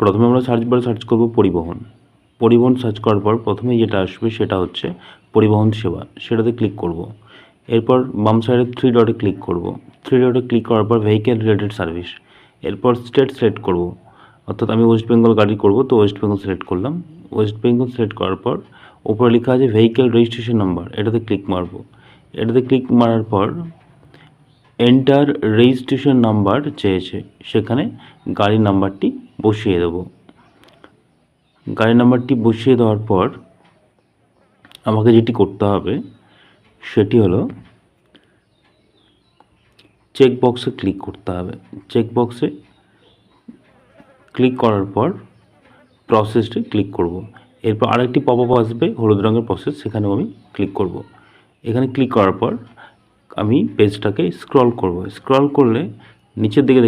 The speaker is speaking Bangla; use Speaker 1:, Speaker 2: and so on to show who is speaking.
Speaker 1: প্রথমে আমরা সার্চ বারে সার্চ করব পরিবহন। পরিবহন সার্চ করার পর প্রথমে যেটা আসবে সেটা হচ্ছে পরিবহন সেবা, সেটাতে ক্লিক করব। এরপর বাম সাইডে 3 ডটে ক্লিক করব। 3 ডটে ক্লিক করার পর ভেহিকেল রিলেটেড সার্ভিস। এরপর স্টেট সিলেক্ট করব, অর্থাৎ আমি ওয়েস্ট বেঙ্গল গাড়ি করব, তো ওয়েস্ট বেঙ্গল সিলেক্ট করলাম। ওয়েস্ট বেঙ্গল সিলেক্ট করার পর উপরে লেখা আছে ভেহিকেল রেজিস্ট্রেশন নাম্বার, এটাতে ক্লিক মারব। এটাতে ক্লিক মারার পর এন্টার রেজিস্ট্রেশন নাম্বার চেয়েছে, সেখানে গাড়ির নাম্বারটি বসিয়ে দেব। গাড়ির নাম্বারটি বসিয়ে দেওয়ার পর আমাকে যেটি করতে হবে সেটি হলো চেক বক্সে ক্লিক করতে হবে। চেক বক্সে ক্লিক করার পর প্রসেসটি ক্লিক করব। এরপর আরেকটি পপ আপ আসবে হলুদ রঙের প্রসেস, সেখানেও আমি ক্লিক করব। এখানে ক্লিক করার পর আমি পেজটাকে স্ক্রল করব। স্ক্রল করলে নিচের দিকে